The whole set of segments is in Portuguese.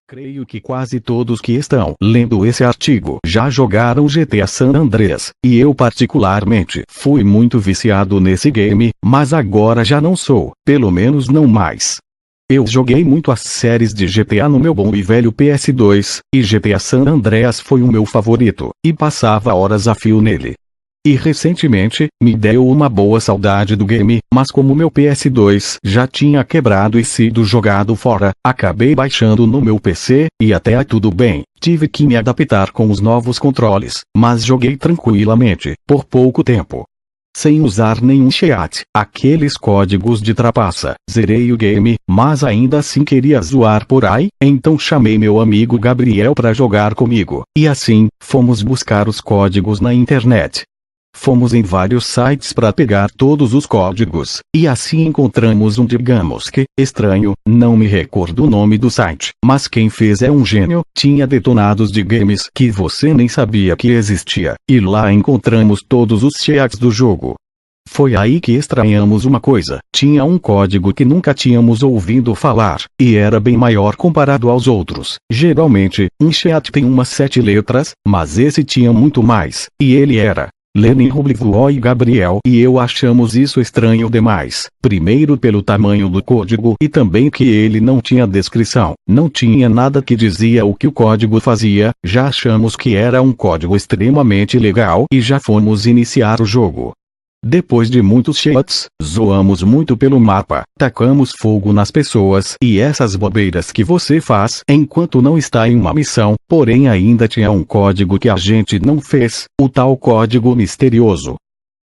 Creio que quase todos que estão lendo esse artigo já jogaram GTA San Andreas, e eu particularmente fui muito viciado nesse game, mas agora já não sou, pelo menos não mais. Eu joguei muito as séries de GTA no meu bom e velho PS2, e GTA San Andreas foi o meu favorito, e passava horas a fio nele. E recentemente, me deu uma boa saudade do game, mas como meu PS2 já tinha quebrado e sido jogado fora, acabei baixando no meu PC, e até tudo bem, tive que me adaptar com os novos controles, mas joguei tranquilamente, por pouco tempo. Sem usar nenhum cheat, aqueles códigos de trapaça, zerei o game, mas ainda assim queria zoar por aí, então chamei meu amigo Gabriel para jogar comigo, e assim, fomos buscar os códigos na internet. Fomos em vários sites para pegar todos os códigos, e assim encontramos um, digamos que, estranho, não me recordo o nome do site, mas quem fez é um gênio, tinha detonados de games que você nem sabia que existia, e lá encontramos todos os cheats do jogo. Foi aí que estranhamos uma coisa, tinha um código que nunca tínhamos ouvido falar, e era bem maior comparado aos outros. Geralmente, um cheat tem umas 7 letras, mas esse tinha muito mais, e ele era Lenin, Rublivo e Gabriel, e eu achamos isso estranho demais. Primeiro pelo tamanho do código e também que ele não tinha descrição, não tinha nada que dizia o que o código fazia, já achamos que era um código extremamente legal e já fomos iniciar o jogo. Depois de muitos cheats, zoamos muito pelo mapa, tacamos fogo nas pessoas e essas bobeiras que você faz enquanto não está em uma missão, porém ainda tinha um código que a gente não fez, o tal código misterioso.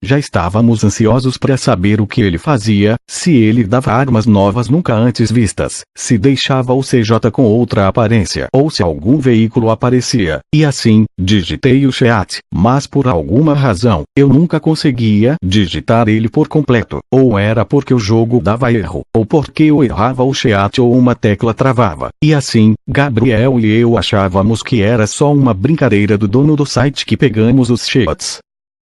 Já estávamos ansiosos para saber o que ele fazia, se ele dava armas novas nunca antes vistas, se deixava o CJ com outra aparência ou se algum veículo aparecia, e assim, digitei o cheat, mas por alguma razão, eu nunca conseguia digitar ele por completo, ou era porque o jogo dava erro, ou porque eu errava o cheat ou uma tecla travava, e assim, Gabriel e eu achávamos que era só uma brincadeira do dono do site que pegamos os cheats.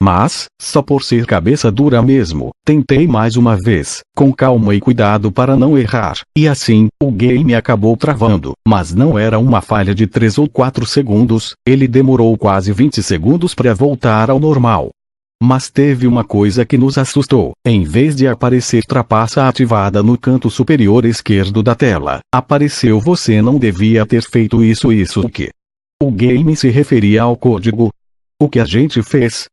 Mas, só por ser cabeça dura mesmo, tentei mais uma vez, com calma e cuidado para não errar, e assim, o game acabou travando, mas não era uma falha de 3 ou 4 segundos, ele demorou quase 20 segundos para voltar ao normal. Mas teve uma coisa que nos assustou, em vez de aparecer trapaça ativada no canto superior esquerdo da tela, apareceu você não devia ter feito isso o que? O game se referia ao código. O que a gente fez?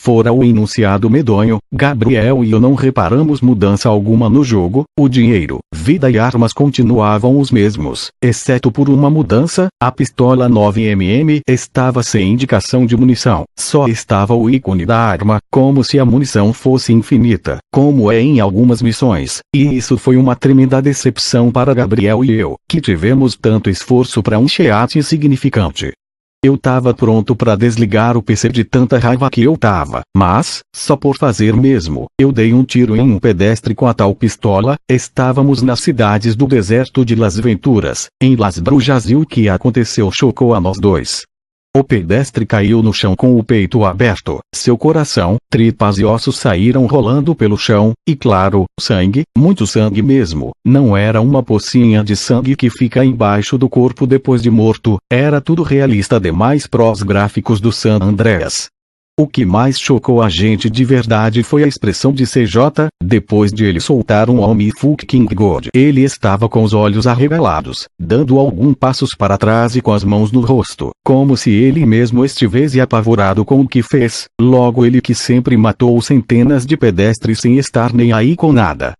Fora o enunciado medonho, Gabriel e eu não reparamos mudança alguma no jogo, o dinheiro, vida e armas continuavam os mesmos, exceto por uma mudança, a pistola 9mm estava sem indicação de munição, só estava o ícone da arma, como se a munição fosse infinita, como é em algumas missões, e isso foi uma tremenda decepção para Gabriel e eu, que tivemos tanto esforço para um cheat insignificante. Eu tava pronto para desligar o PC de tanta raiva que eu tava, mas, só por fazer mesmo, eu dei um tiro em um pedestre com a tal pistola. Estávamos nas cidades do deserto de Las Venturas, em Las Brujas, e o que aconteceu chocou a nós dois. O pedestre caiu no chão com o peito aberto, seu coração, tripas e ossos saíram rolando pelo chão, e claro, sangue, muito sangue mesmo, não era uma pocinha de sangue que fica embaixo do corpo depois de morto, era tudo realista demais pros gráficos do San Andreas. O que mais chocou a gente de verdade foi a expressão de CJ, depois de ele soltar um "Oh my fucking God". Ele estava com os olhos arregalados, dando alguns passos para trás e com as mãos no rosto, como se ele mesmo estivesse apavorado com o que fez, logo ele que sempre matou centenas de pedestres sem estar nem aí com nada.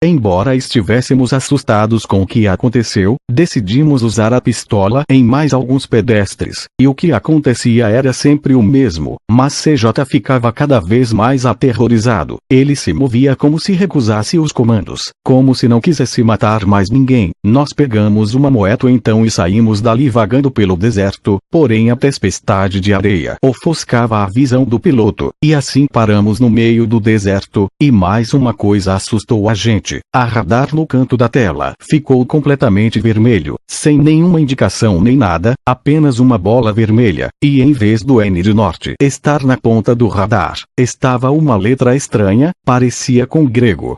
Embora estivéssemos assustados com o que aconteceu, decidimos usar a pistola em mais alguns pedestres, e o que acontecia era sempre o mesmo, mas CJ ficava cada vez mais aterrorizado. Ele se movia como se recusasse os comandos, como se não quisesse matar mais ninguém. Nós pegamos uma moto então e saímos dali vagando pelo deserto, porém a tempestade de areia ofuscava a visão do piloto, e assim paramos no meio do deserto, e mais uma coisa assustou a gente. repente, a radar no canto da tela ficou completamente vermelho, sem nenhuma indicação nem nada, apenas uma bola vermelha, e em vez do N de norte estar na ponta do radar, estava uma letra estranha, parecia com grego.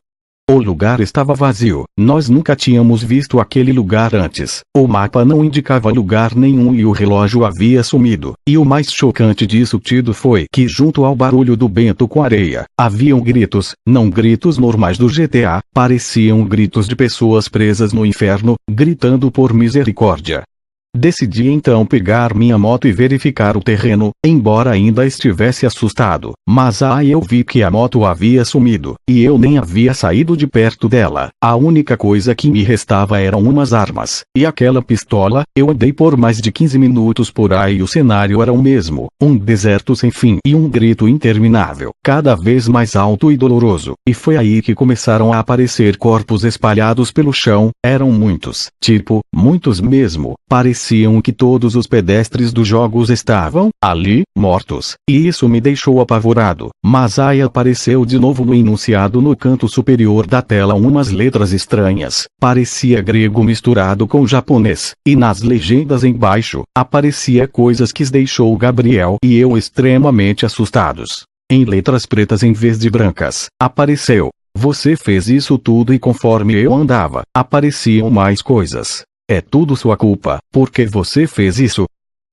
O lugar estava vazio, nós nunca tínhamos visto aquele lugar antes, o mapa não indicava lugar nenhum e o relógio havia sumido, e o mais chocante disso tudo foi que junto ao barulho do vento com areia, haviam gritos, não gritos normais do GTA, pareciam gritos de pessoas presas no inferno, gritando por misericórdia. Decidi então pegar minha moto e verificar o terreno, embora ainda estivesse assustado, mas aí eu vi que a moto havia sumido, e eu nem havia saído de perto dela. A única coisa que me restava eram umas armas, e aquela pistola. Eu andei por mais de 15 minutos por aí e o cenário era o mesmo, um deserto sem fim e um grito interminável, cada vez mais alto e doloroso, e foi aí que começaram a aparecer corpos espalhados pelo chão, eram muitos, muitos mesmo, pareciam que todos os pedestres dos jogos estavam ali, mortos, e isso me deixou apavorado. Mas aí apareceu de novo no enunciado no canto superior da tela umas letras estranhas, parecia grego misturado com japonês, e nas legendas embaixo, aparecia coisas que deixou Gabriel e eu extremamente assustados. Em letras pretas em vez de brancas, apareceu: "Você fez isso tudo", e conforme eu andava, apareciam mais coisas. "É tudo sua culpa, porque você fez isso.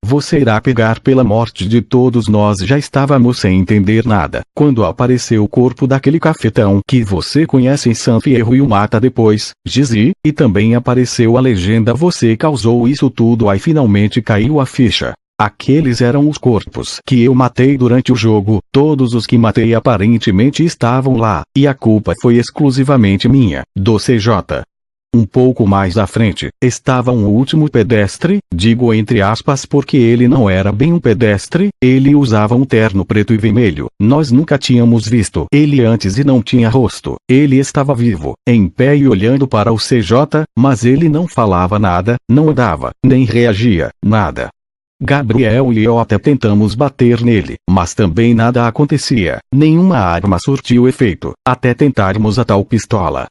Você irá pagar pela morte de todos nós." Já estávamos sem entender nada, quando apareceu o corpo daquele cafetão que você conhece em San Fierro e o mata depois, Gizzy, e também apareceu a legenda: "Você causou isso tudo." Aí finalmente caiu a ficha. Aqueles eram os corpos que eu matei durante o jogo, todos os que matei aparentemente estavam lá, e a culpa foi exclusivamente minha, do CJ. Um pouco mais à frente, estava um último pedestre, digo entre aspas porque ele não era bem um pedestre, ele usava um terno preto e vermelho, nós nunca tínhamos visto ele antes e não tinha rosto, ele estava vivo, em pé e olhando para o CJ, mas ele não falava nada, não andava, nem reagia, nada. Gabriel e eu até tentamos bater nele, mas também nada acontecia, nenhuma arma surtiu efeito, até tentarmos a tal pistola.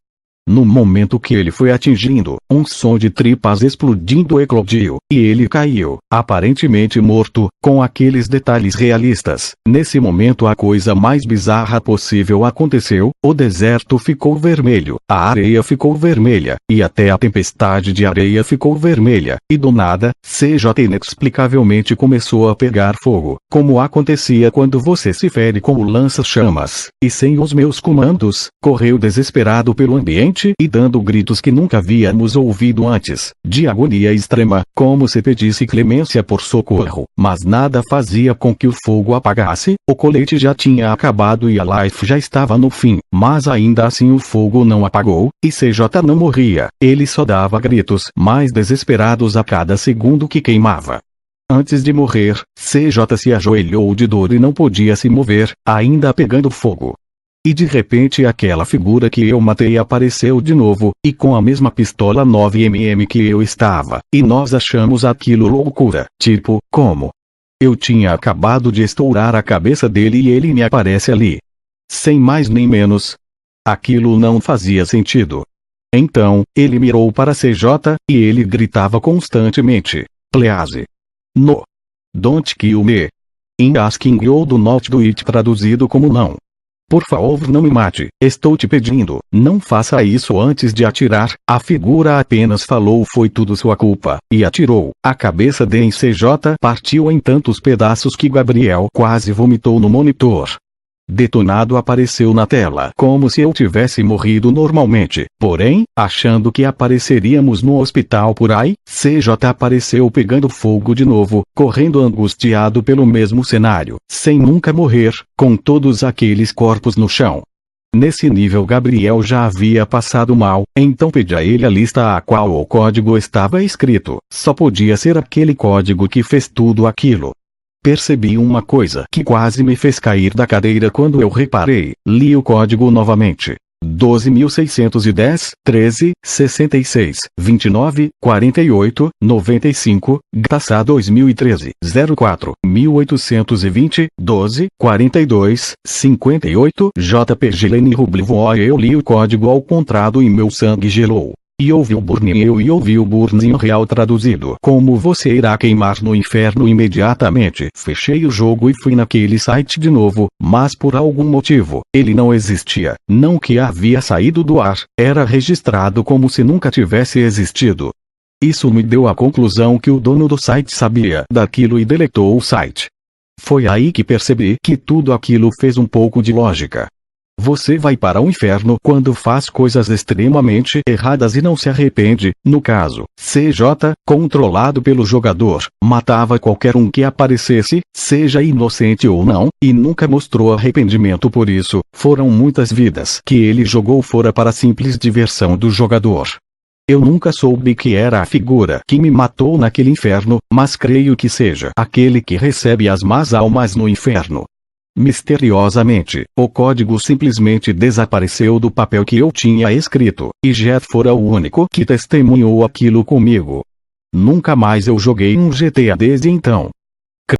No momento que ele foi atingindo, um som de tripas explodindo eclodiu, e ele caiu, aparentemente morto, com aqueles detalhes realistas. Nesse momento a coisa mais bizarra possível aconteceu, o deserto ficou vermelho, a areia ficou vermelha, e até a tempestade de areia ficou vermelha, e do nada, CJ inexplicavelmente começou a pegar fogo, como acontecia quando você se fere com o lança-chamas, e sem os meus comandos, correu desesperado pelo ambiente, e dando gritos que nunca havíamos ouvido antes, de agonia extrema, como se pedisse clemência por socorro, mas nada fazia com que o fogo apagasse. O colete já tinha acabado e a life já estava no fim, mas ainda assim o fogo não apagou, e CJ não morria, ele só dava gritos mais desesperados a cada segundo que queimava. Antes de morrer, CJ se ajoelhou de dor e não podia se mover, ainda pegando fogo. E de repente aquela figura que eu matei apareceu de novo, e com a mesma pistola 9mm que eu estava, e nós achamos aquilo loucura, como? Eu tinha acabado de estourar a cabeça dele e ele me aparece ali. Sem mais nem menos. Aquilo não fazia sentido. Então, ele mirou para CJ, e ele gritava constantemente: "Please. No. Don't kill me. In asking you do not do it", traduzido como não. Por favor, não me mate, estou te pedindo, não faça isso antes de atirar. A figura apenas falou: "Foi tudo sua culpa", e atirou. A cabeça de CJ partiu em tantos pedaços que Gabriel quase vomitou no monitor. Detonado apareceu na tela como se eu tivesse morrido normalmente, porém, achando que apareceríamos no hospital por aí, CJ apareceu pegando fogo de novo, correndo angustiado pelo mesmo cenário, sem nunca morrer, com todos aqueles corpos no chão. Nesse nível Gabriel já havia passado mal, então pedi a ele a lista a qual o código estava escrito, só podia ser aquele código que fez tudo aquilo. Percebi uma coisa que quase me fez cair da cadeira quando eu reparei, li o código novamente. 12.610, 13, 66, 29, 48, 95, GTASA 2013, 04, 1820, 12, 42, 58, JPG Lenny Rublivo. Eu li o código ao contrário e meu sangue gelou. E ouvi o Burn Real traduzido como você irá queimar no inferno imediatamente. Fechei o jogo e fui naquele site de novo, mas por algum motivo, ele não existia. Não que havia saído do ar, era registrado como se nunca tivesse existido. Isso me deu a conclusão que o dono do site sabia daquilo e deletou o site. Foi aí que percebi que tudo aquilo fez um pouco de lógica. Você vai para o inferno quando faz coisas extremamente erradas e não se arrepende. No caso, CJ, controlado pelo jogador, matava qualquer um que aparecesse, seja inocente ou não, e nunca mostrou arrependimento por isso. Foram muitas vidas que ele jogou fora para a simples diversão do jogador. Eu nunca soube que era a figura que me matou naquele inferno, mas creio que seja aquele que recebe as más almas no inferno. Misteriosamente, o código simplesmente desapareceu do papel que eu tinha escrito, e Jet fora o único que testemunhou aquilo comigo. Nunca mais eu joguei um GTA desde então.